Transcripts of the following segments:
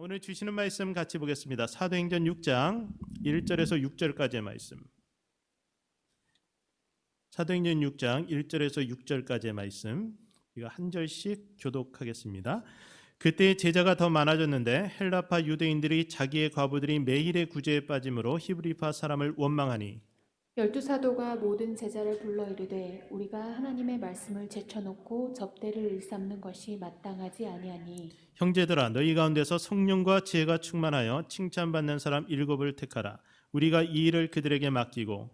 오늘 주시는 말씀 같이 보겠습니다. 사도행전 6장 1절에서 6절까지의 말씀. 사도행전 6장 1절에서 6절까지의 말씀. 이거 한 절씩 교독하겠습니다. 그때 제자가 더 많아졌는데 헬라파 유대인들이 자기의 과부들이 매일의 구제에 빠짐으로 히브리파 사람을 원망하니 12사도가 모든 제자를 불러 이르되 우리가 하나님의 말씀을 제쳐놓고 접대를 일삼는 것이 마땅하지 아니하니 형제들아 너희 가운데서 성령과 지혜가 충만하여 칭찬받는 사람 7을 택하라. 우리가 이 일을 그들에게 맡기고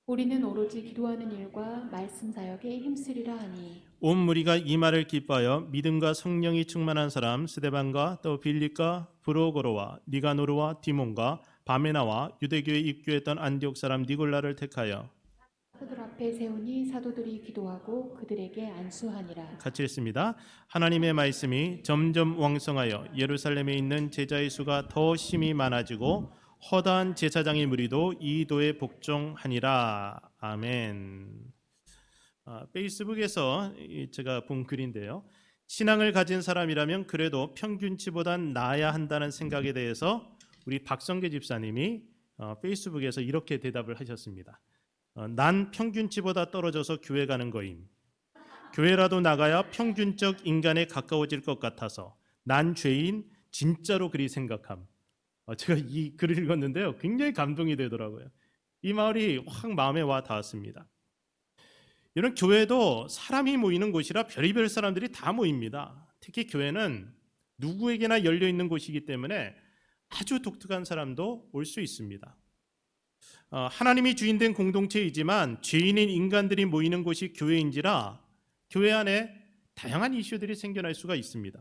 우리는 오로지 기도하는 일과 말씀 사역에 힘쓰리라 하니 온 무리가 이 말을 기뻐하여 믿음과 성령이 충만한 사람 스데반과 또 빌립과 브로고로와 니가노르와 디몬과 바메나와 유대교에 입교했던 안디옥 사람 니골라를 택하여 사도들 앞에 세우니 사도들이 기도하고 그들에게 안수하니라. 같이 읽습니다. 하나님의 말씀이 점점 왕성하여 예루살렘에 있는 제자의 수가 더 심히 많아지고 허다한 제사장의 무리도 이 도에 복종하니라. 아멘. 페이스북에서 제가 본 글인데요. 신앙을 가진 사람이라면 그래도 평균치보단 나아야 한다는 생각에 대해서 우리 박성계 집사님이 페이스북에서 이렇게 대답을 하셨습니다. 난 평균치보다 떨어져서 교회 가는 거임. 교회라도 나가야 평균적 인간에 가까워질 것 같아서 난 죄인 진짜로 그리 생각함. 제가 이 글을 읽었는데요. 굉장히 감동이 되더라고요. 이 말이 확 마음에 와 닿았습니다. 이런 교회도 사람이 모이는 곳이라 별의별 사람들이 다 모입니다. 특히 교회는 누구에게나 열려 있는 곳이기 때문에 아주 독특한 사람도 올 수 있습니다. 하나님이 주인된 공동체이지만 죄인인 인간들이 모이는 곳이 교회인지라 교회 안에 다양한 이슈들이 생겨날 수가 있습니다.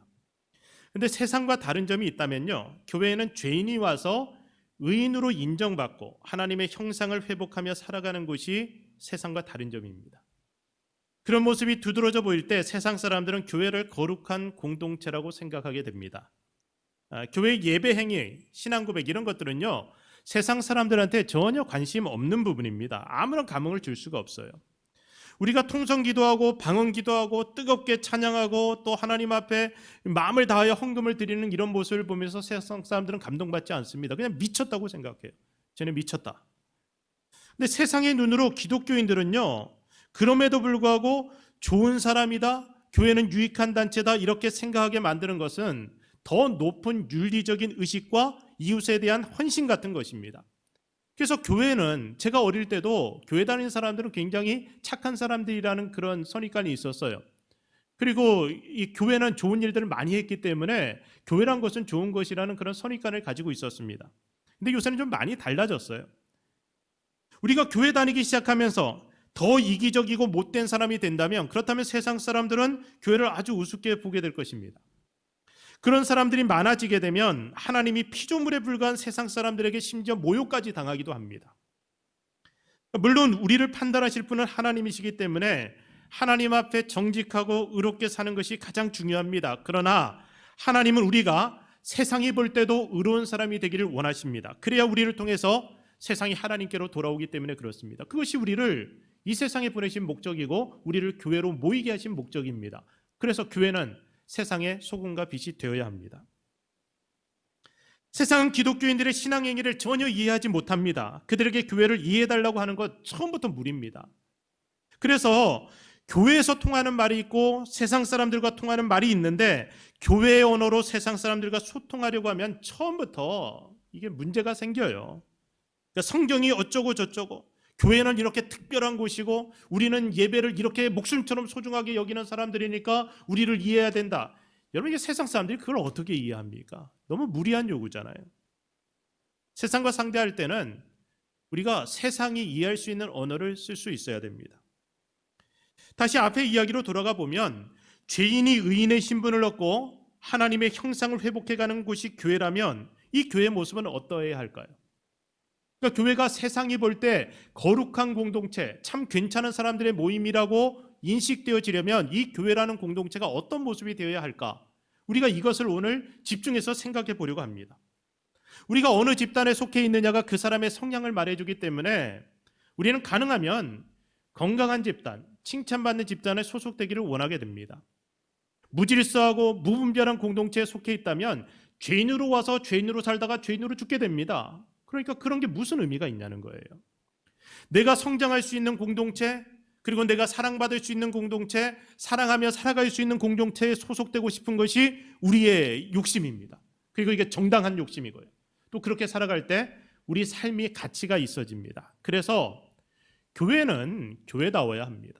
그런데 세상과 다른 점이 있다면요, 교회에는 죄인이 와서 의인으로 인정받고 하나님의 형상을 회복하며 살아가는 곳이 세상과 다른 점입니다. 그런 모습이 두드러져 보일 때 세상 사람들은 교회를 거룩한 공동체라고 생각하게 됩니다. 교회 예배 행위, 신앙 고백 이런 것들은요, 세상 사람들한테 전혀 관심 없는 부분입니다. 아무런 감흥을 줄 수가 없어요. 우리가 통성 기도하고 방언 기도하고 뜨겁게 찬양하고 또 하나님 앞에 마음을 다하여 헌금을 드리는 이런 모습을 보면서 세상 사람들은 감동받지 않습니다. 그냥 미쳤다고 생각해요. 쟤는 미쳤다. 근데 세상의 눈으로 기독교인들은요, 그럼에도 불구하고 좋은 사람이다, 교회는 유익한 단체다 이렇게 생각하게 만드는 것은 더 높은 윤리적인 의식과 이웃에 대한 헌신 같은 것입니다. 그래서 교회는 제가 어릴 때도 교회 다니는 사람들은 굉장히 착한 사람들이라는 그런 선입관이 있었어요. 그리고 이 교회는 좋은 일들을 많이 했기 때문에 교회란 것은 좋은 것이라는 그런 선입관을 가지고 있었습니다. 근데 요새는 좀 많이 달라졌어요. 우리가 교회 다니기 시작하면서 더 이기적이고 못된 사람이 된다면 그렇다면 세상 사람들은 교회를 아주 우습게 보게 될 것입니다. 그런 사람들이 많아지게 되면 하나님이 피조물에 불과한 세상 사람들에게 심지어 모욕까지 당하기도 합니다. 물론 우리를 판단하실 분은 하나님이시기 때문에 하나님 앞에 정직하고 의롭게 사는 것이 가장 중요합니다. 그러나 하나님은 우리가 세상이 볼 때도 의로운 사람이 되기를 원하십니다. 그래야 우리를 통해서 세상이 하나님께로 돌아오기 때문에 그렇습니다. 그것이 우리를 이 세상에 보내신 목적이고 우리를 교회로 모이게 하신 목적입니다. 그래서 교회는 세상의 소금과 빛이 되어야 합니다. 세상은 기독교인들의 신앙 행위를 전혀 이해하지 못합니다. 그들에게 교회를 이해해달라고 하는 것 처음부터 무리입니다. 그래서 교회에서 통하는 말이 있고 세상 사람들과 통하는 말이 있는데 교회의 언어로 세상 사람들과 소통하려고 하면 처음부터 이게 문제가 생겨요. 그러니까 성경이 어쩌고 저쩌고 교회는 이렇게 특별한 곳이고 우리는 예배를 이렇게 목숨처럼 소중하게 여기는 사람들이니까 우리를 이해해야 된다. 여러분, 이게 세상 사람들이 그걸 어떻게 이해합니까? 너무 무리한 요구잖아요. 세상과 상대할 때는 우리가 세상이 이해할 수 있는 언어를 쓸 수 있어야 됩니다. 다시 앞의 이야기로 돌아가 보면 죄인이 의인의 신분을 얻고 하나님의 형상을 회복해가는 곳이 교회라면 이 교회의 모습은 어떠해야 할까요? 그러니까 교회가 세상이 볼 때 거룩한 공동체, 참 괜찮은 사람들의 모임이라고 인식되어지려면 이 교회라는 공동체가 어떤 모습이 되어야 할까? 우리가 이것을 오늘 집중해서 생각해 보려고 합니다. 우리가 어느 집단에 속해 있느냐가 그 사람의 성향을 말해주기 때문에 우리는 가능하면 건강한 집단, 칭찬받는 집단에 소속되기를 원하게 됩니다. 무질서하고 무분별한 공동체에 속해 있다면 죄인으로 와서 죄인으로 살다가 죄인으로 죽게 됩니다. 그러니까 그런 게 무슨 의미가 있냐는 거예요. 내가 성장할 수 있는 공동체, 그리고 내가 사랑받을 수 있는 공동체, 사랑하며 살아갈 수 있는 공동체에 소속되고 싶은 것이 우리의 욕심입니다. 그리고 이게 정당한 욕심이고요. 또 그렇게 살아갈 때 우리 삶이 가치가 있어집니다. 그래서 교회는 교회다워야 합니다.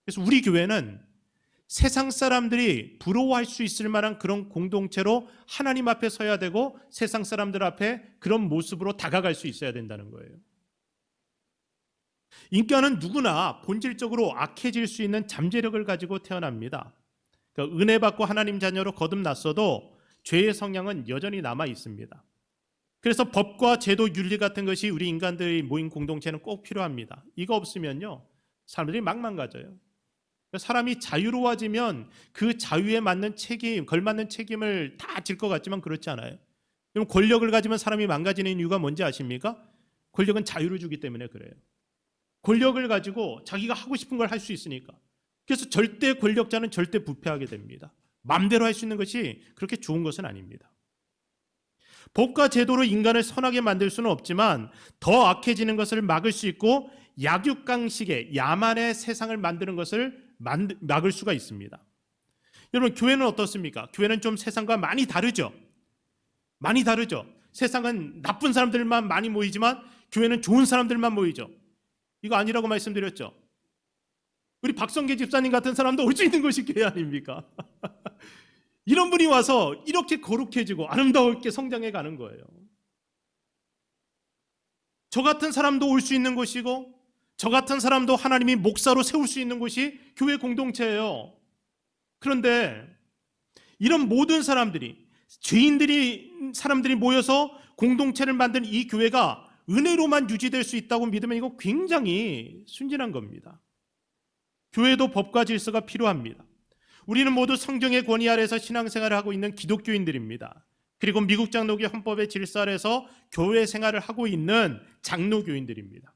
그래서 우리 교회는 세상 사람들이 부러워할 수 있을 만한 그런 공동체로 하나님 앞에 서야 되고 세상 사람들 앞에 그런 모습으로 다가갈 수 있어야 된다는 거예요. 인간은 누구나 본질적으로 악해질 수 있는 잠재력을 가지고 태어납니다. 그러니까 은혜 받고 하나님 자녀로 거듭났어도 죄의 성향은 여전히 남아 있습니다. 그래서 법과 제도, 윤리 같은 것이 우리 인간들이 모인 공동체는 꼭 필요합니다. 이거 없으면요, 사람들이 막 망가져요. 사람이 자유로워지면 그 자유에 맞는 책임, 걸맞는 책임을 다 질 것 같지만 그렇지 않아요. 그럼 권력을 가지면 사람이 망가지는 이유가 뭔지 아십니까? 권력은 자유를 주기 때문에 그래요. 권력을 가지고 자기가 하고 싶은 걸 할 수 있으니까. 그래서 절대 권력자는 절대 부패하게 됩니다. 마음대로 할 수 있는 것이 그렇게 좋은 것은 아닙니다. 법과 제도로 인간을 선하게 만들 수는 없지만 더 악해지는 것을 막을 수 있고 약육강식의 야만의 세상을 만드는 것을 막을 수가 있습니다. 여러분, 교회는 어떻습니까? 교회는 좀 세상과 많이 다르죠. 많이 다르죠. 세상은 나쁜 사람들만 많이 모이지만 교회는 좋은 사람들만 모이죠. 이거 아니라고 말씀드렸죠. 우리 박성계 집사님 같은 사람도 올 수 있는 것이 교회 아닙니까? 이런 분이 와서 이렇게 거룩해지고 아름다웠게 성장해 가는 거예요. 저 같은 사람도 올 수 있는 곳이고 저 같은 사람도 하나님이 목사로 세울 수 있는 곳이 교회 공동체예요. 그런데 이런 모든 사람들이, 사람들이 모여서 공동체를 만든 이 교회가 은혜로만 유지될 수 있다고 믿으면 이거 굉장히 순진한 겁니다. 교회도 법과 질서가 필요합니다. 우리는 모두 성경의 권위 아래서 신앙생활을 하고 있는 기독교인들입니다. 그리고 미국 장로교 헌법의 질서 아래서 교회 생활을 하고 있는 장로교인들입니다.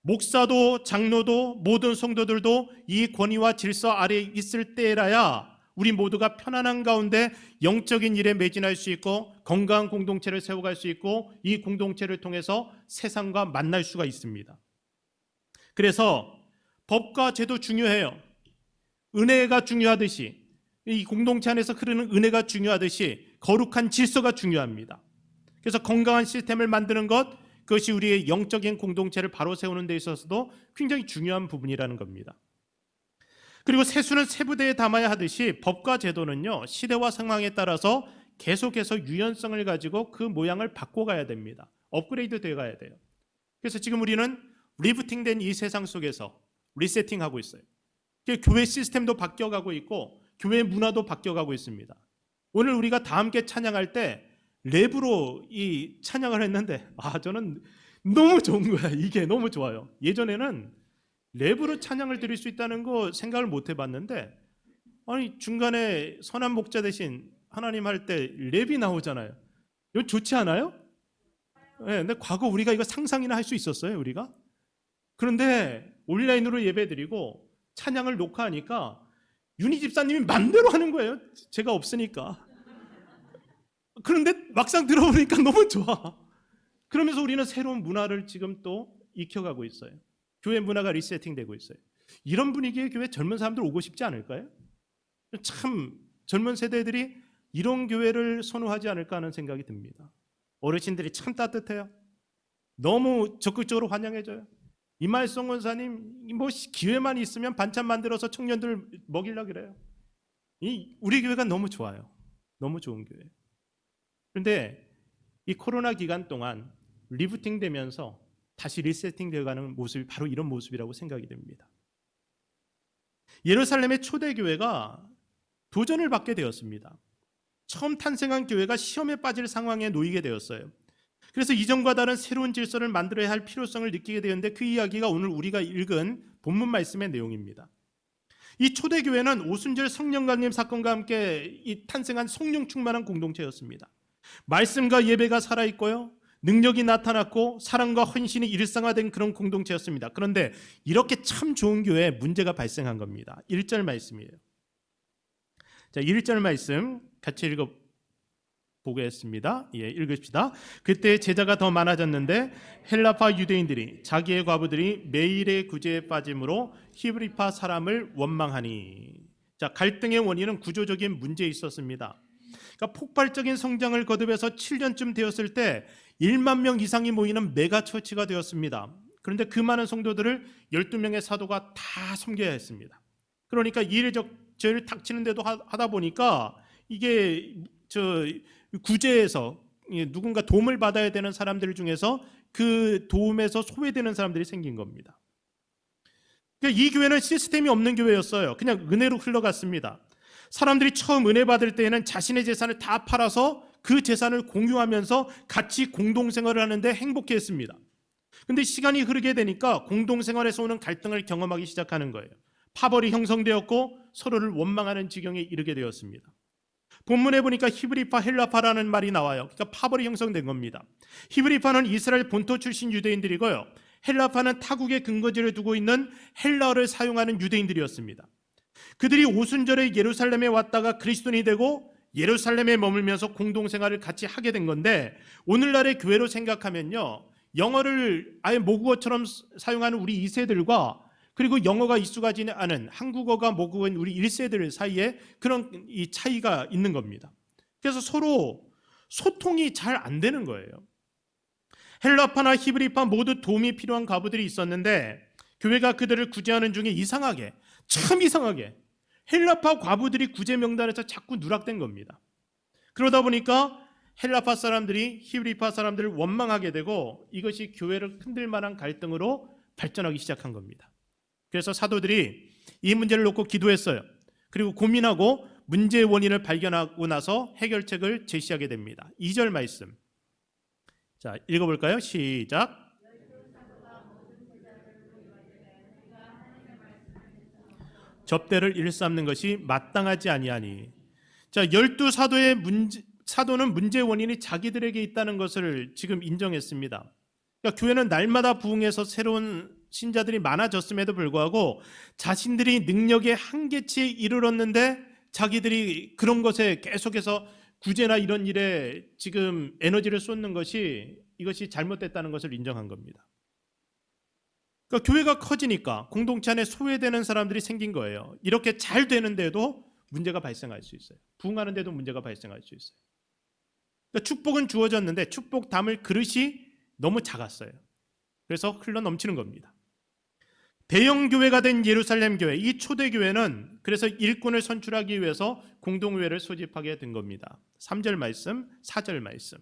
목사도 장로도 모든 성도들도 이 권위와 질서 아래에 있을 때라야 우리 모두가 편안한 가운데 영적인 일에 매진할 수 있고 건강한 공동체를 세워갈 수 있고 이 공동체를 통해서 세상과 만날 수가 있습니다. 그래서 법과 제도 중요해요. 은혜가 중요하듯이, 이 공동체 안에서 흐르는 은혜가 중요하듯이 거룩한 질서가 중요합니다. 그래서 건강한 시스템을 만드는 것, 그것이 우리의 영적인 공동체를 바로 세우는 데 있어서도 굉장히 중요한 부분이라는 겁니다. 그리고 세수는 세부대에 담아야 하듯이 법과 제도는요, 시대와 상황에 따라서 계속해서 유연성을 가지고 그 모양을 바꿔가야 됩니다. 업그레이드 되어 가야 돼요. 그래서 지금 우리는 리부팅된 이 세상 속에서 리세팅하고 있어요. 교회 시스템도 바뀌어가고 있고 교회 문화도 바뀌어가고 있습니다. 오늘 우리가 다 함께 찬양할 때 랩으로 이 찬양을 했는데 저는 너무 좋은 거야. 이게 너무 좋아요. 예전에는 랩으로 찬양을 드릴 수 있다는 거 생각을 못 해봤는데, 아니 중간에 선한 목자 대신 하나님 할 때 랩이 나오잖아요. 이거 좋지 않아요? 네, 근데 과거 우리가 이거 상상이나 할 수 있었어요, 우리가? 그런데 온라인으로 예배드리고 찬양을 녹화하니까 윤희 집사님이 맘대로 하는 거예요. 제가 없으니까. 그런데 막상 들어보니까 너무 좋아. 그러면서 우리는 새로운 문화를 지금 또 익혀가고 있어요. 교회 문화가 리세팅되고 있어요. 이런 분위기에 교회 젊은 사람들 오고 싶지 않을까요? 참 젊은 세대들이 이런 교회를 선호하지 않을까 하는 생각이 듭니다. 어르신들이 참 따뜻해요. 너무 적극적으로 환영해줘요. 이말성 원사님 뭐 기회만 있으면 반찬 만들어서 청년들 먹이려고 그래요. 우리 교회가 너무 좋아요. 너무 좋은 교회. 그런데 이 코로나 기간 동안 리부팅 되면서 다시 리세팅 되어가는 모습이 바로 이런 모습이라고 생각이 됩니다. 예루살렘의 초대 교회가 도전을 받게 되었습니다. 처음 탄생한 교회가 시험에 빠질 상황에 놓이게 되었어요. 그래서 이전과 다른 새로운 질서를 만들어야 할 필요성을 느끼게 되었는데 그 이야기가 오늘 우리가 읽은 본문 말씀의 내용입니다. 이 초대교회는 오순절 성령강림 사건과 함께 이 탄생한 성령 충만한 공동체였습니다. 말씀과 예배가 살아있고요, 능력이 나타났고 사랑과 헌신이 일상화된 그런 공동체였습니다. 그런데 이렇게 참 좋은 교회에 문제가 발생한 겁니다. 1절 말씀이에요. 자, 1절 말씀 같이 보겠습니다. 읽읍시다. 그때 제자가 더 많아졌는데 헬라파 유대인들이 자기의 과부들이 매일의 구제에 빠짐으로 히브리파 사람을 원망하니. 자, 갈등의 원인은 구조적인 문제에 있었습니다. 그러니까 폭발적인 성장을 거듭해서 7년쯤 되었을 때 1만 명 이상이 모이는 메가처치가 되었습니다. 그런데 그 많은 성도들을 12명의 사도가 다 섬겨야 했습니다. 그러니까 이일적절 닥치는데도 하다 보니까 이게 구제에서 누군가 도움을 받아야 되는 사람들 중에서 그 도움에서 소외되는 사람들이 생긴 겁니다. 그러니까 이 교회는 시스템이 없는 교회였어요. 그냥 은혜로 흘러갔습니다. 사람들이 처음 은혜 받을 때에는 자신의 재산을 다 팔아서 그 재산을 공유하면서 같이 공동생활을 하는데 행복해했습니다. 그런데 시간이 흐르게 되니까 공동생활에서 오는 갈등을 경험하기 시작하는 거예요. 파벌이 형성되었고 서로를 원망하는 지경에 이르게 되었습니다. 본문에 보니까 히브리파, 헬라파라는 말이 나와요. 그러니까 파벌이 형성된 겁니다. 히브리파는 이스라엘 본토 출신 유대인들이고요. 헬라파는 타국의 근거지를 두고 있는 헬라어를 사용하는 유대인들이었습니다. 그들이 오순절에 예루살렘에 왔다가 그리스도인이 되고 예루살렘에 머물면서 공동생활을 같이 하게 된 건데, 오늘날의 교회로 생각하면요, 영어를 아예 모국어처럼 사용하는 우리 2세들과 그리고 영어가 익숙하지 않은 한국어가 모국어인 우리 1세들 사이에 그런 이 차이가 있는 겁니다. 그래서 서로 소통이 잘 안 되는 거예요. 헬라파나 히브리파 모두 도움이 필요한 과부들이 있었는데 교회가 그들을 구제하는 중에 참 이상하게 헬라파 과부들이 구제 명단에서 자꾸 누락된 겁니다. 그러다 보니까 헬라파 사람들이 히브리파 사람들을 원망하게 되고 이것이 교회를 흔들 만한 갈등으로 발전하기 시작한 겁니다. 그래서 사도들이 이 문제를 놓고 기도했어요. 그리고 고민하고 문제의 원인을 발견하고 나서 해결책을 제시하게 됩니다. 2절 말씀. 자, 읽어볼까요? 시작. 접대를 일삼는 것이 마땅하지 아니하니. 자, 12사도의 사도는 문제의 원인이 자기들에게 있다는 것을 지금 인정했습니다. 그러니까 교회는 날마다 부흥해서 새로운 신자들이 많아졌음에도 불구하고 자신들이 능력의 한계치에 이르렀는데 자기들이 그런 것에 계속해서 구제나 이런 일에 지금 에너지를 쏟는 것이 이것이 잘못됐다는 것을 인정한 겁니다. 그러니까 교회가 커지니까 공동체 안에 소외되는 사람들이 생긴 거예요. 이렇게 잘 되는데도 문제가 발생할 수 있어요. 부흥하는데도 문제가 발생할 수 있어요. 그러니까 축복은 주어졌는데 축복 담을 그릇이 너무 작았어요. 그래서 흘러 넘치는 겁니다. 대형 교회가 된 예루살렘 교회, 이 초대 교회는 그래서 일꾼을 선출하기 위해서 공동회를 소집하게 된 겁니다. 3절 말씀, 4절 말씀.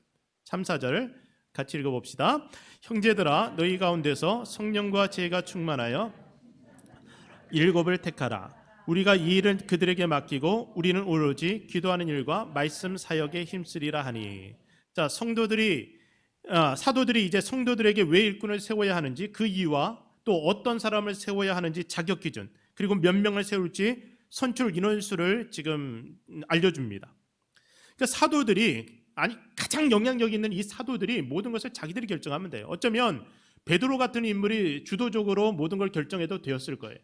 3, 4절 같이 읽어봅시다. 형제들아, 너희 가운데서 성령과 지혜가 충만하여 7을 택하라. 우리가 이 일은 그들에게 맡기고 우리는 오로지 기도하는 일과 말씀 사역에 힘쓰리라 하니. 자, 사도들이 이제 성도들에게 왜 일꾼을 세워야 하는지, 그 이유와 또 어떤 사람을 세워야 하는지 자격 기준, 그리고 몇 명을 세울지 선출 인원수를 지금 알려줍니다. 그러니까 사도들이, 가장 영향력 있는 이 사도들이 모든 것을 자기들이 결정하면 돼요. 어쩌면 베드로 같은 인물이 주도적으로 모든 걸 결정해도 되었을 거예요.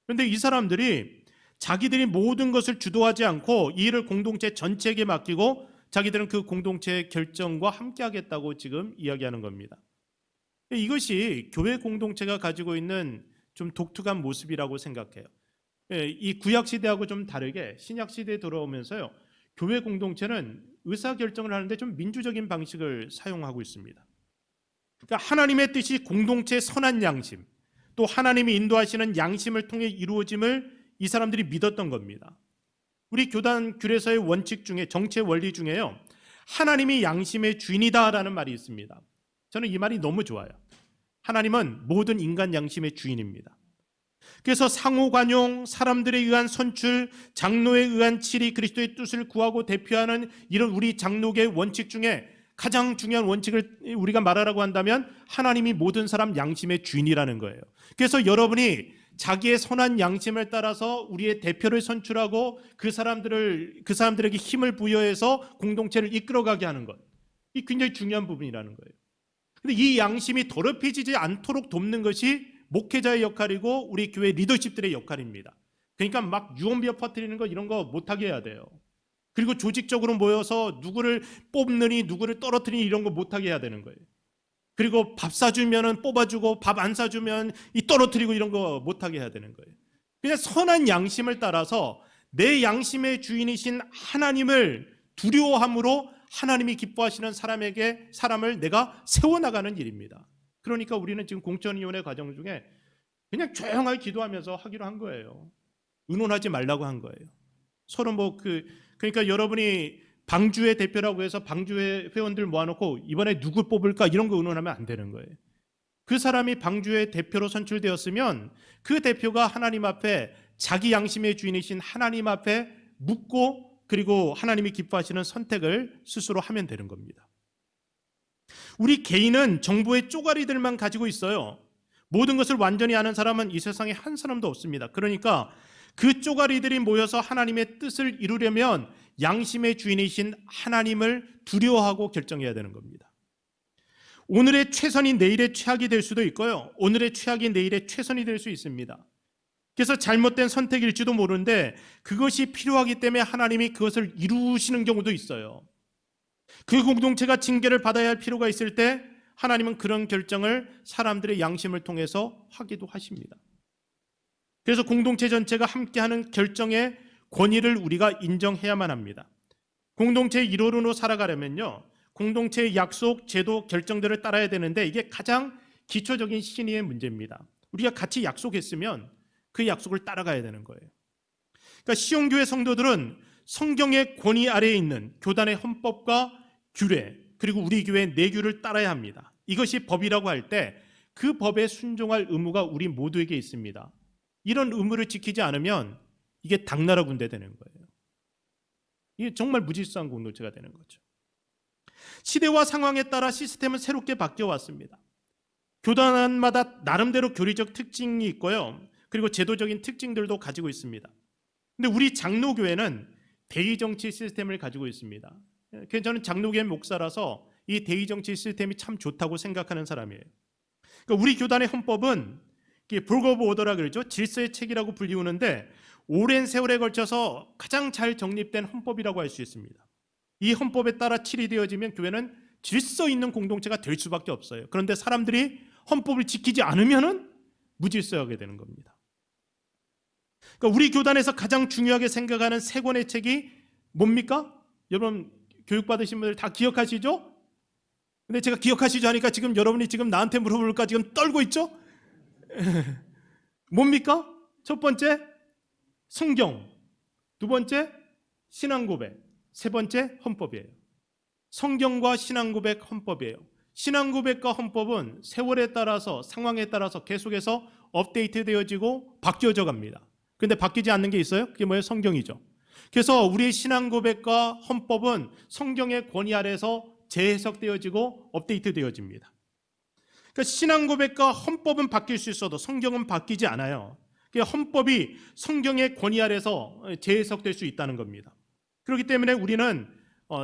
그런데 이 사람들이 자기들이 모든 것을 주도하지 않고 이 일을 공동체 전체에게 맡기고 자기들은 그 공동체의 결정과 함께하겠다고 지금 이야기하는 겁니다. 이것이 교회 공동체가 가지고 있는 좀 독특한 모습이라고 생각해요. 이 구약 시대하고 좀 다르게 신약 시대에 들어오면서요, 교회 공동체는 의사 결정을 하는데 좀 민주적인 방식을 사용하고 있습니다. 그러니까 하나님의 뜻이 공동체의 선한 양심, 또 하나님이 인도하시는 양심을 통해 이루어짐을 이 사람들이 믿었던 겁니다. 우리 교단 규례서의 원칙 중에, 정체 원리 중에요, 하나님이 양심의 주인이다라는 말이 있습니다. 저는 이 말이 너무 좋아요. 하나님은 모든 인간 양심의 주인입니다. 그래서 상호관용, 사람들에 의한 선출, 장로에 의한 칠이 그리스도의 뜻을 구하고 대표하는 이런 우리 장로계의 원칙 중에 가장 중요한 원칙을 우리가 말하라고 한다면 하나님이 모든 사람 양심의 주인이라는 거예요. 그래서 여러분이 자기의 선한 양심을 따라서 우리의 대표를 선출하고 그 사람들에게 힘을 부여해서 공동체를 이끌어가게 하는 것, 이 굉장히 중요한 부분이라는 거예요. 근데 이 양심이 더럽혀지지 않도록 돕는 것이 목회자의 역할이고 우리 교회 리더십들의 역할입니다. 그러니까 막 유언비어 퍼뜨리는 거 이런 거 못하게 해야 돼요. 그리고 조직적으로 모여서 누구를 뽑느니 누구를 떨어뜨리니 이런 거 못하게 해야 되는 거예요. 그리고 밥 사주면은 뽑아주고 밥 안 사주면 이 떨어뜨리고 이런 거 못하게 해야 되는 거예요. 그냥 선한 양심을 따라서 내 양심의 주인이신 하나님을 두려워함으로 하나님이 기뻐하시는 사람을 내가 세워나가는 일입니다. 그러니까 우리는 지금 공천위원회 과정 중에 그냥 조용하게 기도하면서 하기로 한 거예요. 의논하지 말라고 한 거예요. 서로 그러니까 여러분이 방주회 대표라고 해서 방주회 회원들 모아놓고 이번에 누구 뽑을까 이런 거 의논하면 안 되는 거예요. 그 사람이 방주회 대표로 선출되었으면 그 대표가 하나님 앞에 자기 양심의 주인이신 하나님 앞에 묻고 그리고 하나님이 기뻐하시는 선택을 스스로 하면 되는 겁니다. 우리 개인은 정보의 쪼가리들만 가지고 있어요. 모든 것을 완전히 아는 사람은 이 세상에 한 사람도 없습니다. 그러니까 그 쪼가리들이 모여서 하나님의 뜻을 이루려면 양심의 주인이신 하나님을 두려워하고 결정해야 되는 겁니다. 오늘의 최선이 내일의 최악이 될 수도 있고요. 오늘의 최악이 내일의 최선이 될 수 있습니다. 그래서 잘못된 선택일지도 모르는데 그것이 필요하기 때문에 하나님이 그것을 이루시는 경우도 있어요. 그 공동체가 징계를 받아야 할 필요가 있을 때 하나님은 그런 결정을 사람들의 양심을 통해서 하기도 하십니다. 그래서 공동체 전체가 함께하는 결정의 권위를 우리가 인정해야만 합니다. 공동체의 일원으로 살아가려면요, 공동체의 약속, 제도, 결정들을 따라야 되는데 이게 가장 기초적인 신의의 문제입니다. 우리가 같이 약속했으면 그 약속을 따라가야 되는 거예요. 그러니까 시온교회 성도들은 성경의 권위 아래에 있는 교단의 헌법과 규례, 그리고 우리 교회의 내규를 따라야 합니다. 이것이 법이라고 할 때 그 법에 순종할 의무가 우리 모두에게 있습니다. 이런 의무를 지키지 않으면 이게 당나라 군대 되는 거예요. 이게 정말 무질서한 공동체가 되는 거죠. 시대와 상황에 따라 시스템은 새롭게 바뀌어 왔습니다. 교단마다 나름대로 교리적 특징이 있고요. 그리고 제도적인 특징들도 가지고 있습니다. 근데 우리 장로교회는 대의정치 시스템을 가지고 있습니다. 그래서 저는 장로교회 목사라서 이 대의정치 시스템이 참 좋다고 생각하는 사람이에요. 그러니까 우리 교단의 헌법은 볼거 오브 오더라 그러죠. 질서의 책이라고 불리우는데 오랜 세월에 걸쳐서 가장 잘 정립된 헌법이라고 할 수 있습니다. 이 헌법에 따라 칠이되어지면 교회는 질서 있는 공동체가 될 수밖에 없어요. 그런데 사람들이 헌법을 지키지 않으면은 무질서하게 되는 겁니다. 그러니까 우리 교단에서 가장 중요하게 생각하는 세 권의 책이 뭡니까? 여러분 교육받으신 분들 다 기억하시죠? 근데 제가 기억하시죠 하니까 지금 여러분이 지금 나한테 물어볼까 지금 떨고 있죠? 뭡니까? 첫 번째 성경, 두 번째 신앙고백, 세 번째 헌법이에요. 성경과 신앙고백, 헌법이에요. 신앙고백과 헌법은 세월에 따라서 상황에 따라서 계속해서 업데이트되어지고 바뀌어져 갑니다. 근데 바뀌지 않는 게 있어요? 그게 뭐예요? 성경이죠. 그래서 우리의 신앙고백과 헌법은 성경의 권위 아래서 재해석되어지고 업데이트되어집니다. 그러니까 신앙고백과 헌법은 바뀔 수 있어도 성경은 바뀌지 않아요. 그러니까 헌법이 성경의 권위 아래서 재해석될 수 있다는 겁니다. 그렇기 때문에 우리는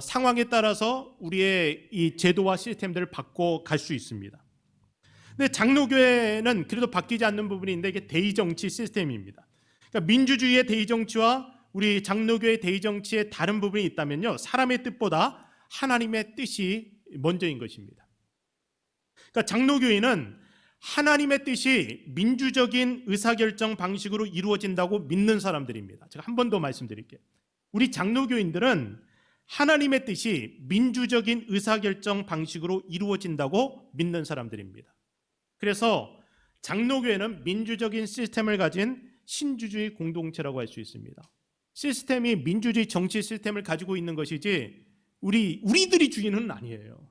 상황에 따라서 우리의 이 제도와 시스템들을 바꿔 갈 수 있습니다. 근데 장로교회는 그래도 바뀌지 않는 부분이 있는데 이게 대의정치 시스템입니다. 그러니까 민주주의의 대의정치와 우리 장로교의 대의정치의 다른 부분이 있다면요, 사람의 뜻보다 하나님의 뜻이 먼저인 것입니다. 그러니까 장로교회는 하나님의 뜻이 민주적인 의사결정 방식으로 이루어진다고 믿는 사람들입니다. 제가 한 번 더 말씀드릴게요. 우리 장로교인들은 하나님의 뜻이 민주적인 의사결정 방식으로 이루어진다고 믿는 사람들입니다. 그래서 장로교회는 민주적인 시스템을 가진 신주주의 공동체라고 할 수 있습니다. 시스템이 민주주의 정치 시스템을 가지고 있는 것이지 우리들이 주인은 아니에요.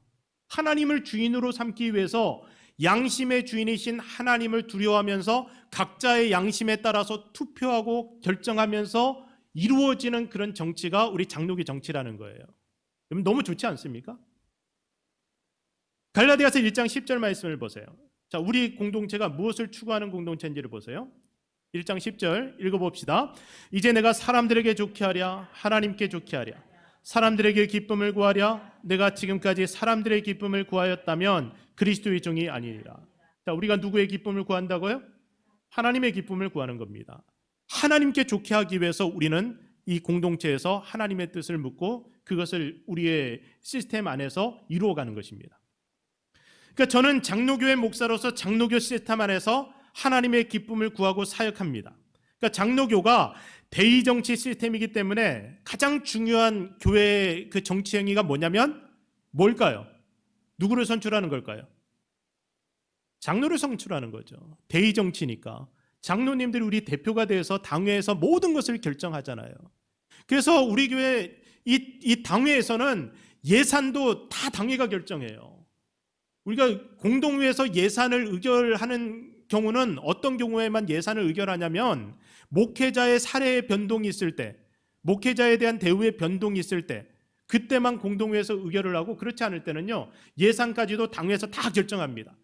하나님을 주인으로 삼기 위해서 양심의 주인이신 하나님을 두려워하면서 각자의 양심에 따라서 투표하고 결정하면서 이루어지는 그런 정치가 우리 장로교 정치라는 거예요. 그럼 너무 좋지 않습니까? 갈라디아서 1장 10절 말씀을 보세요. 자, 우리 공동체가 무엇을 추구하는 공동체인지를 보세요. 1장 10절 읽어봅시다. 이제 내가 사람들에게 좋게 하랴 하나님께 좋게 하랴 사람들에게 기쁨을 구하랴 내가 지금까지 사람들의 기쁨을 구하였다면 그리스도의 종이 아니니라. 자, 우리가 누구의 기쁨을 구한다고요? 하나님의 기쁨을 구하는 겁니다. 하나님께 좋게 하기 위해서 우리는 이 공동체에서 하나님의 뜻을 묻고 그것을 우리의 시스템 안에서 이루어가는 것입니다. 그러니까 저는 장로교회 목사로서 장로교 시스템 안에서 하나님의 기쁨을 구하고 사역합니다. 그러니까 장로교가 대의정치 시스템이기 때문에 가장 중요한 교회의 그 정치 행위가 뭐냐면 뭘까요? 누구를 선출하는 걸까요? 장로를 선출하는 거죠. 대의정치니까. 장로님들이 우리 대표가 돼서 당회에서 모든 것을 결정하잖아요. 그래서 우리 교회 이 당회에서는 예산도 다 당회가 결정해요. 우리가 공동회에서 예산을 의결하는 경우는 어떤 경우에만 예산을 의결하냐면 목회자의 사례의 변동이 있을 때, 목회자에 대한 대우의 변동이 있을 때 그때만 공동회에서 의결을 하고, 그렇지 않을 때는요 예산까지도 당회에서 다 결정합니다.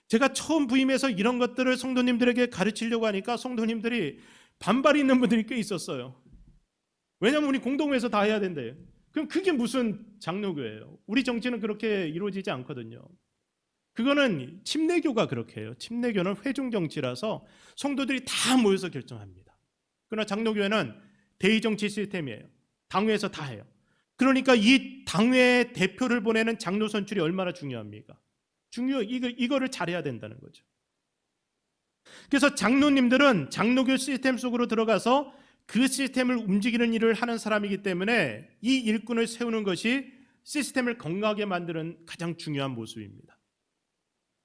제가 처음 부임해서 이런 것들을 성도님들에게 가르치려고 하니까 성도님들이 반발이 있는 분들이 꽤 있었어요. 왜냐하면 우리 공동회에서 다 해야 된대요. 그럼 그게 무슨 장로교예요? 우리 정치는 그렇게 이루어지지 않거든요. 그거는 침례교가 그렇게 해요. 침례교는 회중정치라서 성도들이 다 모여서 결정합니다. 그러나 장로교회는 대의정치 시스템이에요. 당회에서 다 해요. 그러니까 이 당회의 대표를 보내는 장로 선출이 얼마나 중요합니까? 이거를 잘해야 된다는 거죠. 그래서 장로님들은 장로교 시스템 속으로 들어가서 그 시스템을 움직이는 일을 하는 사람이기 때문에 이 일꾼을 세우는 것이 시스템을 건강하게 만드는 가장 중요한 모습입니다.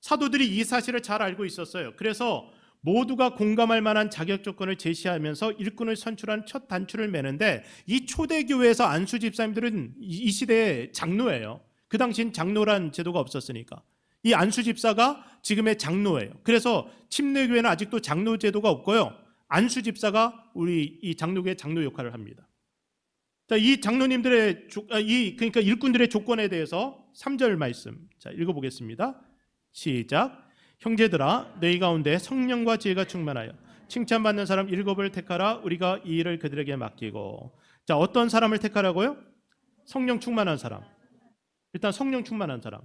사도들이 이 사실을 잘 알고 있었어요. 그래서 모두가 공감할 만한 자격 조건을 제시하면서 일꾼을 선출한 첫 단추를 매는데, 이 초대교회에서 안수 집사님들은 이 시대의 장로예요. 그 당시엔 장로란 제도가 없었으니까. 이 안수 집사가 지금의 장로예요. 그래서 침례교회는 아직도 장로 제도가 없고요. 안수 집사가 우리 이 장로교회 장로 역할을 합니다. 자, 이 장로님들의 그러니까 일꾼들의 조건에 대해서 3절 말씀 자 읽어보겠습니다. 시작. 형제들아, 너희 가운데 성령과 지혜가 충만하여 칭찬받는 사람 7을 택하라. 우리가 이 일을 그들에게 맡기고. 자, 어떤 사람을 택하라고요? 성령 충만한 사람. 일단 성령 충만한 사람.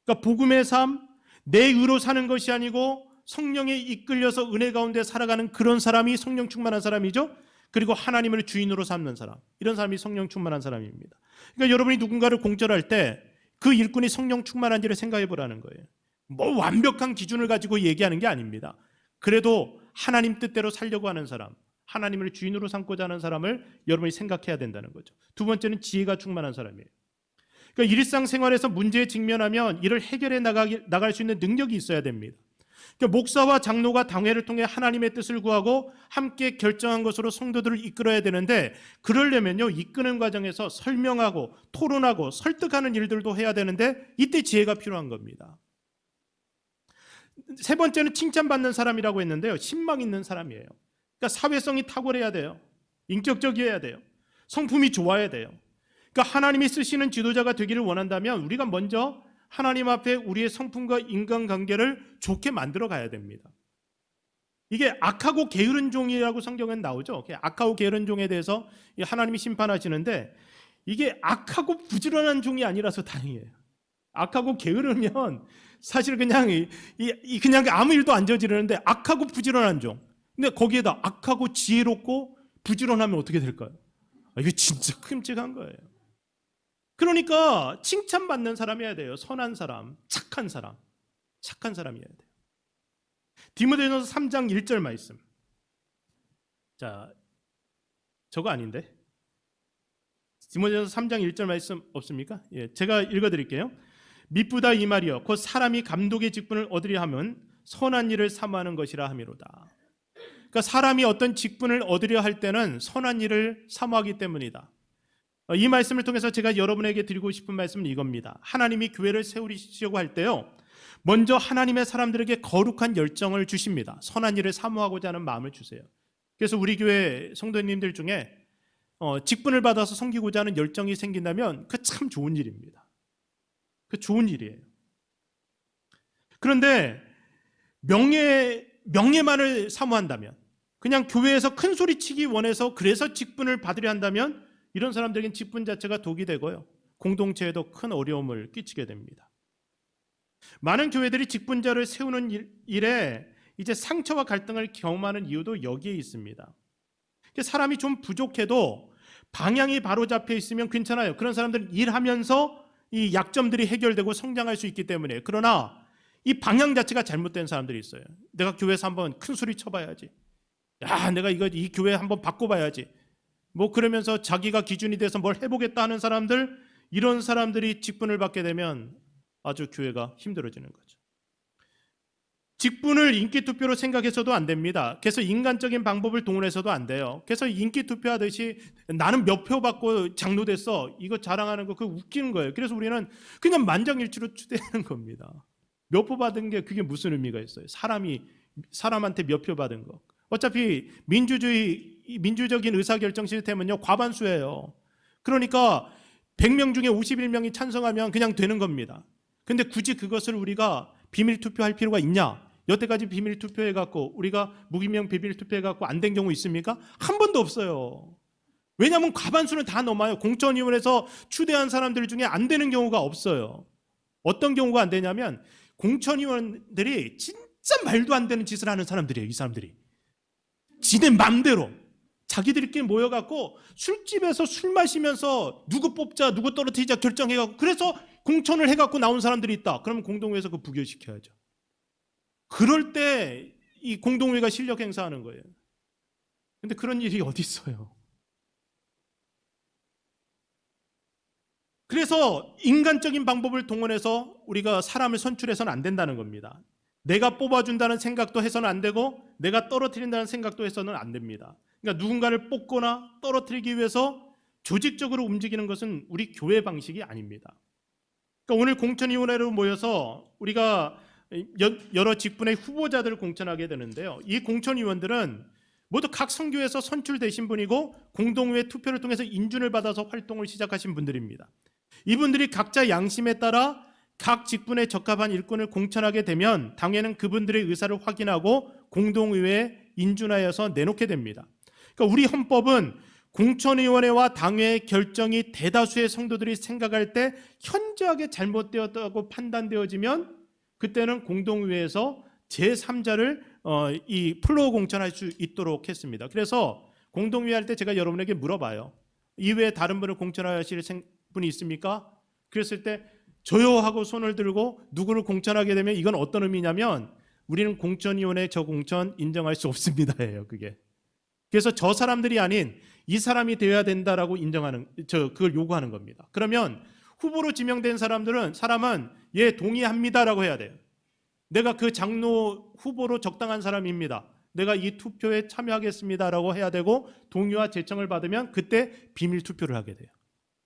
그러니까 복음의 삶, 내 의로 사는 것이 아니고 성령에 이끌려서 은혜 가운데 살아가는 그런 사람이 성령 충만한 사람이죠. 그리고 하나님을 주인으로 삼는 사람, 이런 사람이 성령 충만한 사람입니다. 그러니까 여러분이 누군가를 공절할 때 그 일꾼이 성령 충만한지를 생각해 보라는 거예요. 뭐 완벽한 기준을 가지고 얘기하는 게 아닙니다. 그래도 하나님 뜻대로 살려고 하는 사람, 하나님을 주인으로 삼고자 하는 사람을 여러분이 생각해야 된다는 거죠. 두 번째는 지혜가 충만한 사람이에요. 그러니까 일상생활에서 문제에 직면하면 이를 해결해 나갈 수 있는 능력이 있어야 됩니다. 그러니까 목사와 장로가 당회를 통해 하나님의 뜻을 구하고 함께 결정한 것으로 성도들을 이끌어야 되는데, 그러려면요 이끄는 과정에서 설명하고 토론하고 설득하는 일들도 해야 되는데 이때 지혜가 필요한 겁니다. 세 번째는 칭찬받는 사람이라고 했는데요, 신망 있는 사람이에요. 그러니까 사회성이 탁월해야 돼요. 인격적이어야 돼요. 성품이 좋아야 돼요. 그러니까 하나님이 쓰시는 지도자가 되기를 원한다면 우리가 먼저 하나님 앞에 우리의 성품과 인간관계를 좋게 만들어 가야 됩니다. 이게 악하고 게으른 종이라고 성경엔 나오죠. 악하고 게으른 종에 대해서 하나님이 심판하시는데, 이게 악하고 부지런한 종이 아니라서 다행이에요. 악하고 게으르면 사실 그냥 아무 일도 안 저지르는데 악하고 부지런한 종. 근데 거기에다 악하고 지혜롭고 부지런하면 어떻게 될까요? 이게 진짜 끔찍한 거예요. 그러니까 칭찬받는 사람이어야 돼요. 선한 사람, 착한 사람이어야 돼요. 디모데전서 3장 1절 말씀. 자, 저거 아닌데? 디모데전서 3장 1절 말씀 없습니까? 예, 제가 읽어드릴게요. 미쁘다 이 말이여 곧 사람이 감독의 직분을 얻으려 하면 선한 일을 사모하는 것이라 함이로다. 그러니까 사람이 어떤 직분을 얻으려 할 때는 선한 일을 사모하기 때문이다. 이 말씀을 통해서 제가 여러분에게 드리고 싶은 말씀은 이겁니다. 하나님이 교회를 세우시려고 할 때요, 먼저 하나님의 사람들에게 거룩한 열정을 주십니다. 선한 일을 사모하고자 하는 마음을 주세요. 그래서 우리 교회 성도님들 중에 직분을 받아서 섬기고자 하는 열정이 생긴다면 그 참 좋은 일입니다. 그 좋은 일이에요. 그런데 명예만을 사모한다면, 그냥 교회에서 큰 소리치기 원해서 그래서 직분을 받으려 한다면 이런 사람들에겐 직분 자체가 독이 되고요, 공동체에도 큰 어려움을 끼치게 됩니다. 많은 교회들이 직분자를 세우는 일에 이제 상처와 갈등을 경험하는 이유도 여기에 있습니다. 사람이 좀 부족해도 방향이 바로 잡혀 있으면 괜찮아요. 그런 사람들은 일하면서 이 약점들이 해결되고 성장할 수 있기 때문에. 그러나 이 방향 자체가 잘못된 사람들이 있어요. 내가 교회에서 한번 큰 소리 쳐봐야지. 야, 내가 이 교회 한번 바꿔봐야지. 뭐 그러면서 자기가 기준이 돼서 뭘 해보겠다 하는 사람들, 이런 사람들이 직분을 받게 되면 아주 교회가 힘들어지는 거죠. 직분을 인기투표로 생각해서도 안 됩니다. 그래서 인간적인 방법을 동원해서도 안 돼요. 그래서 인기투표하듯이 나는 몇 표 받고 장로됐어, 이거 자랑하는 거 그거 웃기는 거예요. 그래서 우리는 그냥 만장일치로 추대하는 겁니다. 몇 표 받은 게 그게 무슨 의미가 있어요? 사람한테 몇 표 받은 거. 어차피 민주적인 의사결정 시스템은요, 과반수예요. 그러니까 100명 중에 51명이 찬성하면 그냥 되는 겁니다. 근데 굳이 그것을 우리가 비밀 투표할 필요가 있냐? 여태까지 비밀 투표해갖고 우리가 무기명 비밀 투표해갖고 안 된 경우 있습니까? 한 번도 없어요. 왜냐하면 과반수는 다 넘어요. 공천위원회에서 추대한 사람들 중에 안 되는 경우가 없어요. 어떤 경우가 안 되냐면 공천위원들이 진짜 말도 안 되는 짓을 하는 사람들이에요. 이 사람들이 지네 맘대로 자기들끼리 모여갖고 술집에서 술 마시면서 누구 뽑자 누구 떨어뜨리자 결정해갖고, 그래서 공천을 해갖고 나온 사람들이 있다. 그러면 공동회에서 그 부결시켜야죠. 그럴 때 이 공동회가 실력 행사하는 거예요. 근데 그런 일이 어디 있어요? 그래서 인간적인 방법을 동원해서 우리가 사람을 선출해서는 안 된다는 겁니다. 내가 뽑아준다는 생각도 해서는 안 되고 내가 떨어뜨린다는 생각도 해서는 안 됩니다. 그러니까 누군가를 뽑거나 떨어뜨리기 위해서 조직적으로 움직이는 것은 우리 교회 방식이 아닙니다. 그러니까 오늘 공천위원회로 모여서 우리가 여러 직분의 후보자들을 공천하게 되는데요. 이 공천위원들은 모두 각 선교에서 선출되신 분이고 공동회 투표를 통해서 인준을 받아서 활동을 시작하신 분들입니다. 이분들이 각자 양심에 따라 각 직분에 적합한 일꾼을 공천하게 되면 당회는 그분들의 의사를 확인하고 공동의회에 인준하여서 내놓게 됩니다. 그러니까 우리 헌법은 공천위원회와 당회의 결정이 대다수의 성도들이 생각할 때 현저하게 잘못되었다고 판단되어지면 그때는 공동의회에서 제3자를 이 플로어 공천할 수 있도록 했습니다. 그래서 공동의회 할 때 제가 여러분에게 물어봐요. 이외에 다른 분을 공천하실 분이 있습니까? 그랬을 때 저요 하고 손을 들고 누구를 공천하게 되면 이건 어떤 의미냐면 우리는 공천위원회 저 공천 인정할 수 없습니다예요. 그게. 그래서 저 사람들이 아닌 이 사람이 되어야 된다라고 그걸 요구하는 겁니다. 그러면 후보로 지명된 사람은 예 동의합니다라고 해야 돼요. 내가 그 장로 후보로 적당한 사람입니다. 내가 이 투표에 참여하겠습니다라고 해야 되고 동의와 제청을 받으면 그때 비밀 투표를 하게 돼요.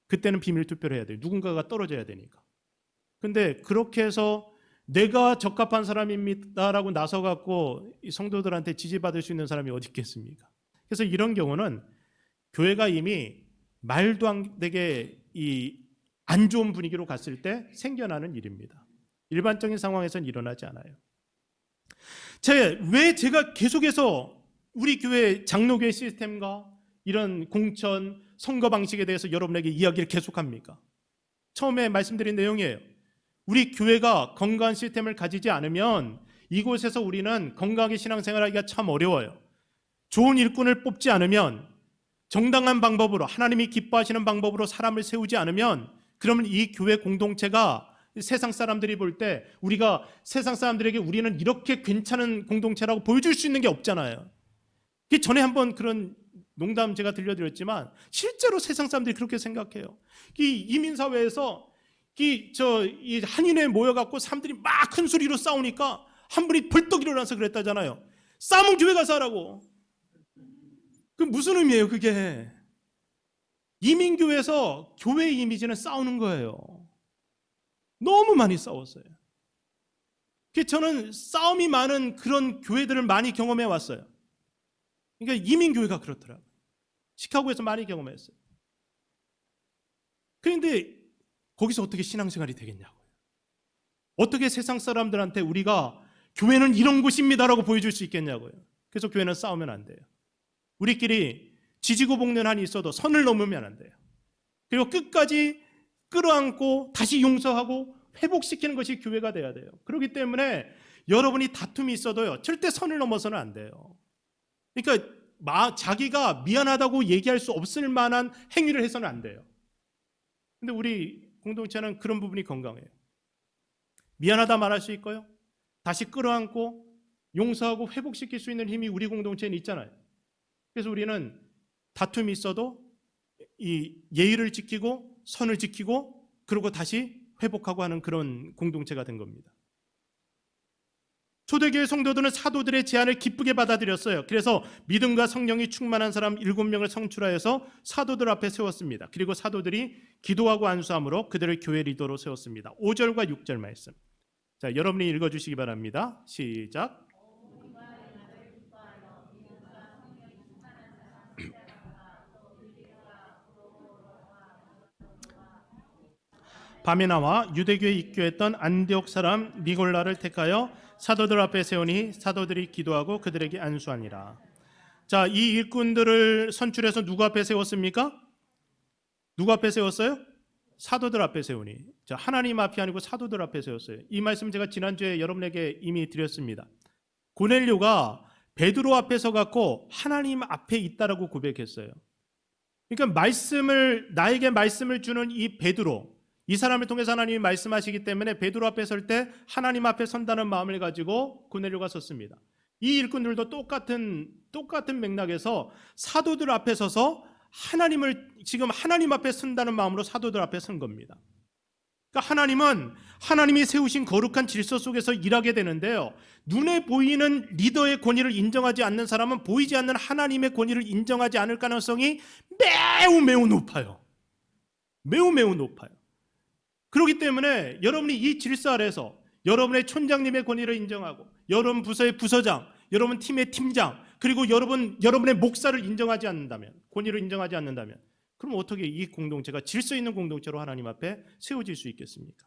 그때는 비밀 투표를 해야 돼요. 누군가가 떨어져야 되니까. 근데 그렇게 해서 내가 적합한 사람입니다라고 나서갖고 이 성도들한테 지지받을 수 있는 사람이 어디 있겠습니까? 그래서 이런 경우는 교회가 이미 말도 안 되게 안 좋은 분위기로 갔을 때 생겨나는 일입니다. 일반적인 상황에서는 일어나지 않아요. 왜 제가 계속해서 우리 교회 장로교회 시스템과 이런 공천 선거 방식에 대해서 여러분에게 이야기를 계속합니까? 처음에 말씀드린 내용이에요. 우리 교회가 건강한 시스템을 가지지 않으면 이곳에서 우리는 건강하게 신앙생활하기가 참 어려워요. 좋은 일꾼을 뽑지 않으면, 정당한 방법으로 하나님이 기뻐하시는 방법으로 사람을 세우지 않으면, 그러면 이 교회 공동체가 세상 사람들이 볼 때 우리가 세상 사람들에게 우리는 이렇게 괜찮은 공동체라고 보여줄 수 있는 게 없잖아요. 전에 한번 그런 농담 제가 들려드렸지만 실제로 세상 사람들이 그렇게 생각해요. 이 이민사회에서 이 한인회에 모여갖고 사람들이 막 큰 소리로 싸우니까 한 분이 벌떡 일어나서 그랬다잖아요. 싸움은 교회 가서 하라고. 그 무슨 의미예요 그게? 이민교회에서 교회의 이미지는 싸우는 거예요. 너무 많이 싸웠어요. 저는 싸움이 많은 그런 교회들을 많이 경험해 왔어요. 그러니까 이민교회가 그렇더라고요. 시카고에서 많이 경험했어요. 그런데 거기서 어떻게 신앙생활이 되겠냐고요. 어떻게 세상 사람들한테 우리가 교회는 이런 곳입니다라고 보여줄 수 있겠냐고요. 그래서 교회는 싸우면 안 돼요. 우리끼리 지지고 볶는 한이 있어도 선을 넘으면 안 돼요. 그리고 끝까지 끌어안고 다시 용서하고 회복시키는 것이 교회가 돼야 돼요. 그렇기 때문에 여러분이 다툼이 있어도요 절대 선을 넘어서는 안 돼요. 그러니까 자기가 미안하다고 얘기할 수 없을 만한 행위를 해서는 안 돼요. 근데 우리 공동체는 그런 부분이 건강해요. 미안하다 말할 수 있고요. 다시 끌어안고 용서하고 회복시킬 수 있는 힘이 우리 공동체는 있잖아요. 그래서 우리는 다툼이 있어도 이 예의를 지키고 선을 지키고 그러고 다시 회복하고 하는 그런 공동체가 된 겁니다. 초대교회 성도들은 사도들의 제안을 기쁘게 받아들였어요. 그래서 믿음과 성령이 충만한 사람 7명을 성출하여서 사도들 앞에 세웠습니다. 그리고 사도들이 기도하고 안수함으로 그들을 교회 리더로 세웠습니다. 5절과 6절 말씀. 자, 여러분이 읽어주시기 바랍니다. 시작. 밤에 나와 유대교에 입교했던 안디옥 사람 니골라를 택하여 사도들 앞에 세우니 사도들이 기도하고 그들에게 안수하니라. 자, 이 일꾼들을 선출해서 누구 앞에 세웠습니까? 누구 앞에 세웠어요? 사도들 앞에 세우니. 자, 하나님 앞이 아니고 사도들 앞에 세웠어요. 이 말씀 제가 지난주에 여러분에게 이미 드렸습니다. 고넬료가 베드로 앞에 서갖고 하나님 앞에 있다라고 고백했어요. 그러니까 나에게 말씀을 주는 이 베드로, 이 사람을 통해서 하나님이 말씀하시기 때문에 베드로 앞에 설 때 하나님 앞에 선다는 마음을 가지고 고넬료가 섰습니다. 이 일꾼들도 똑같은 맥락에서 사도들 앞에 서서 지금 하나님 앞에 선다는 마음으로 사도들 앞에 선 겁니다. 그러니까 하나님은 하나님이 세우신 거룩한 질서 속에서 일하게 되는데요. 눈에 보이는 리더의 권위를 인정하지 않는 사람은 보이지 않는 하나님의 권위를 인정하지 않을 가능성이 매우 높아요. 매우 높아요. 그렇기 때문에 여러분이 이 질서 아래서 여러분의 촌장님의 권위를 인정하고 여러분 부서의 부서장, 여러분 팀의 팀장, 그리고 여러분의 목사를 인정하지 않는다면, 권위를 인정하지 않는다면 그럼 어떻게 이 공동체가 질서 있는 공동체로 하나님 앞에 세워질 수 있겠습니까?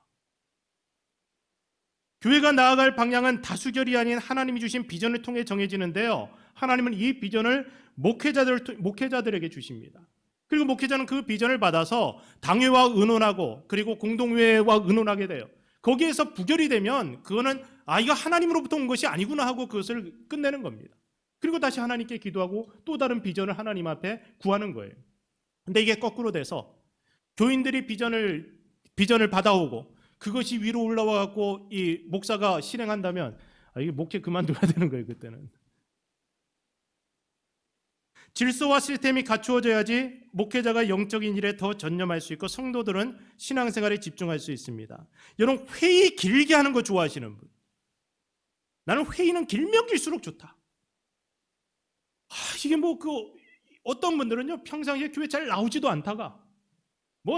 교회가 나아갈 방향은 다수결이 아닌 하나님이 주신 비전을 통해 정해지는데요. 하나님은 이 비전을 목회자들에게 주십니다. 그리고 목회자는 그 비전을 받아서 당회와 의논하고 그리고 공동회와 의논하게 돼요. 거기에서 부결이 되면 그거는 이거 하나님으로부터 온 것이 아니구나 하고 그것을 끝내는 겁니다. 그리고 다시 하나님께 기도하고 또 다른 비전을 하나님 앞에 구하는 거예요. 근데 이게 거꾸로 돼서 교인들이 비전을 받아오고 그것이 위로 올라와 갖고 이 목사가 실행한다면 이게 목회 그만둬야 되는 거예요. 그때는 질서와 시스템이 갖추어져야지 목회자가 영적인 일에 더 전념할 수 있고 성도들은 신앙생활에 집중할 수 있습니다. 여러분, 회의 길게 하는 거 좋아하시는 분, 나는 회의는 길면 길수록 좋다. 이게 어떤 분들은요 평상시에 교회 잘 나오지도 않다가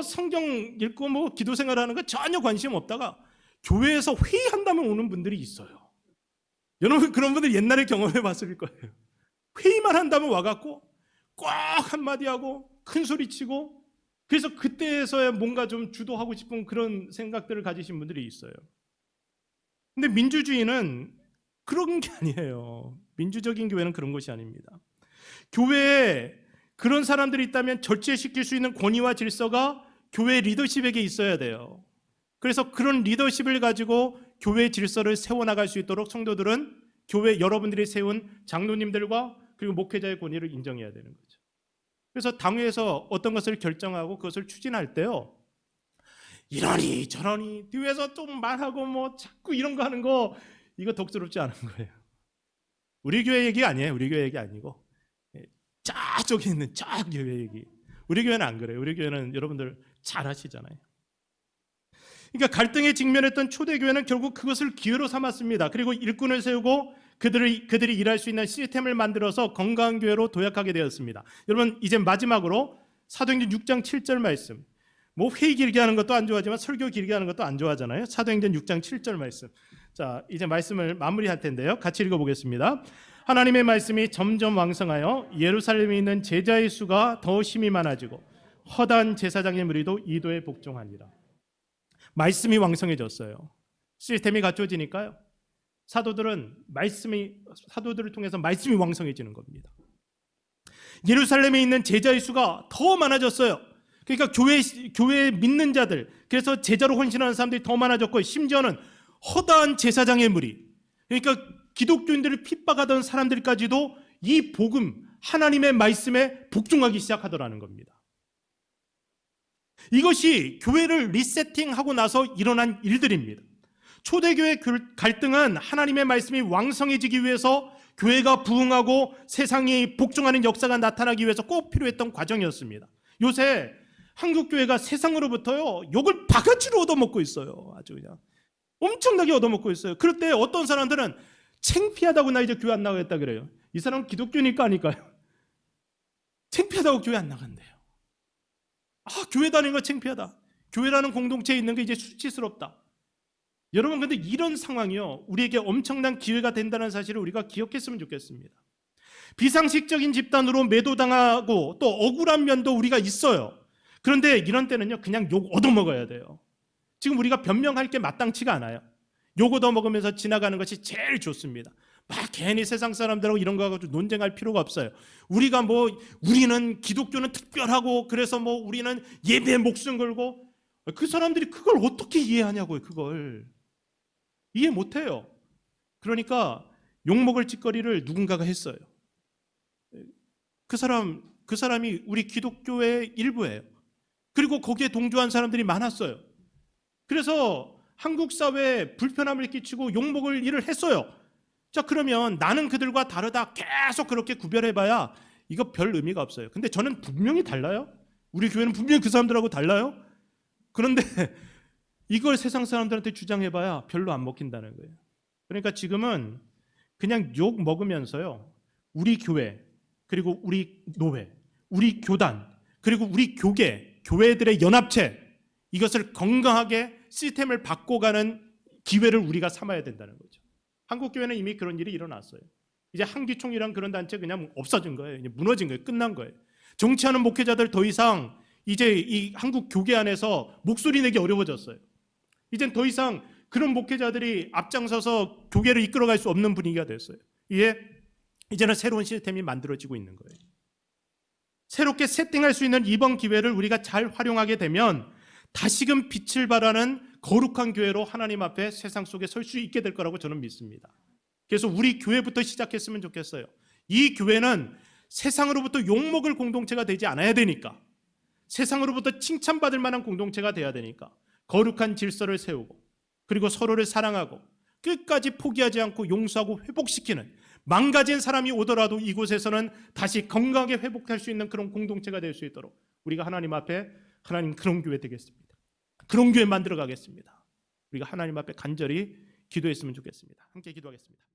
성경 읽고 기도 생활하는 거 전혀 관심 없다가 교회에서 회의한다면 오는 분들이 있어요. 여러분, 그런 분들 옛날에 경험해 봤을 거예요. 회의만 한다면 와갖고 꼭 한마디 하고 큰 소리 치고, 그래서 그때에서야 뭔가 좀 주도하고 싶은 그런 생각들을 가지신 분들이 있어요. 근데 민주주의는 그런 게 아니에요. 민주적인 교회는 그런 것이 아닙니다. 교회에 그런 사람들이 있다면 절제시킬 수 있는 권위와 질서가 교회 리더십에게 있어야 돼요. 그래서 그런 리더십을 가지고 교회 질서를 세워나갈 수 있도록 성도들은 교회 여러분들이 세운 장로님들과 그리고 목회자의 권위를 인정해야 되는 거죠. 그래서 당회에서 어떤 것을 결정하고 그것을 추진할 때요, 이러니 저러니 뒤에서 좀 말하고 자꾸 이런 거 하는 거, 이거 덕스럽지 않은 거예요. 우리 교회 얘기 아니에요. 우리 교회 얘기 아니고 저쪽에 있는 저 교회 얘기. 우리 교회는 안 그래요. 우리 교회는 여러분들 잘 아시잖아요. 그러니까 갈등에 직면했던 초대교회는 결국 그것을 기회로 삼았습니다. 그리고 일꾼을 세우고 그들이 일할 수 있는 시스템을 만들어서 건강한 교회로 도약하게 되었습니다. 여러분, 이제 마지막으로 사도행전 6장 7절 말씀. 회의 길게 하는 것도 안 좋아하지만 설교 길게 하는 것도 안 좋아하잖아요. 사도행전 6장 7절 말씀. 자, 이제 말씀을 마무리할 텐데요. 같이 읽어보겠습니다. 하나님의 말씀이 점점 왕성하여 예루살렘에 있는 제자의 수가 더 힘이 많아지고 허다한 제사장의 무리도 이도에 복종하니라. 말씀이 왕성해졌어요. 시스템이 갖춰지니까요. 사도들을 통해서 말씀이 왕성해지는 겁니다. 예루살렘에 있는 제자의 수가 더 많아졌어요. 그러니까 교회 믿는 자들, 그래서 제자로 헌신하는 사람들이 더 많아졌고, 심지어는 허다한 제사장의 무리, 그러니까 기독교인들을 핍박하던 사람들까지도 이 복음, 하나님의 말씀에 복종하기 시작하더라는 겁니다. 이것이 교회를 리세팅하고 나서 일어난 일들입니다. 초대교회 갈등은 하나님의 말씀이 왕성해지기 위해서 교회가 부흥하고 세상이 복종하는 역사가 나타나기 위해서 꼭 필요했던 과정이었습니다. 요새 한국교회가 세상으로부터요 욕을 바가지로 얻어먹고 있어요. 아주 그냥 엄청나게 얻어먹고 있어요. 그럴 때 어떤 사람들은 창피하다고 나 이제 교회 안 나가겠다 그래요. 이 사람은 기독교니까 아닐까요? 창피하다고 교회 안 나간대요. 교회 다니는 거 창피하다. 교회라는 공동체에 있는 게 이제 수치스럽다. 여러분, 근데 이런 상황이요, 우리에게 엄청난 기회가 된다는 사실을 우리가 기억했으면 좋겠습니다. 비상식적인 집단으로 매도당하고 또 억울한 면도 우리가 있어요. 그런데 이런 때는요, 그냥 욕 얻어먹어야 돼요. 지금 우리가 변명할 게 마땅치가 않아요. 욕 얻어먹으면서 지나가는 것이 제일 좋습니다. 막 괜히 세상 사람들하고 이런 거 가지고 논쟁할 필요가 없어요. 우리는 기독교는 특별하고 그래서 우리는 예배에 목숨 걸고, 그 사람들이 그걸 어떻게 이해하냐고요. 그걸 이해 못해요. 그러니까 욕먹을 짓거리를 누군가가 했어요. 그 사람이 우리 기독교의 일부예요. 그리고 거기에 동조한 사람들이 많았어요. 그래서 한국 사회에 불편함을 끼치고 욕먹을 일을 했어요. 자, 그러면 나는 그들과 다르다 계속 그렇게 구별해봐야 이거 별 의미가 없어요. 근데 저는 분명히 달라요. 우리 교회는 분명히 그 사람들하고 달라요. 그런데 이걸 세상 사람들한테 주장해봐야 별로 안 먹힌다는 거예요. 그러니까 지금은 그냥 욕 먹으면서요, 우리 교회, 그리고 우리 노회, 우리 교단, 그리고 우리 교회들의 연합체, 이것을 건강하게 시스템을 바꿔가는 기회를 우리가 삼아야 된다는 거죠. 한국교회는 이미 그런 일이 일어났어요. 이제 한기총이란 그런 단체 그냥 없어진 거예요. 이제 무너진 거예요. 끝난 거예요. 정치하는 목회자들 더 이상 이제 이 한국 교계 안에서 목소리 내기 어려워졌어요. 이젠 더 이상 그런 목회자들이 앞장서서 교계를 이끌어갈 수 없는 분위기가 됐어요. 이제는 새로운 시스템이 만들어지고 있는 거예요. 새롭게 세팅할 수 있는 이번 기회를 우리가 잘 활용하게 되면 다시금 빛을 발하는 거룩한 교회로 하나님 앞에 세상 속에 설 수 있게 될 거라고 저는 믿습니다. 그래서 우리 교회부터 시작했으면 좋겠어요. 이 교회는 세상으로부터 욕먹을 공동체가 되지 않아야 되니까, 세상으로부터 칭찬받을 만한 공동체가 돼야 되니까 거룩한 질서를 세우고, 그리고 서로를 사랑하고 끝까지 포기하지 않고 용서하고 회복시키는, 망가진 사람이 오더라도 이곳에서는 다시 건강하게 회복할 수 있는 그런 공동체가 될 수 있도록 우리가 하나님 앞에, 하나님 그런 교회 되겠습니다. 그런 교회 만들어 가겠습니다. 우리가 하나님 앞에 간절히 기도했으면 좋겠습니다. 함께 기도하겠습니다.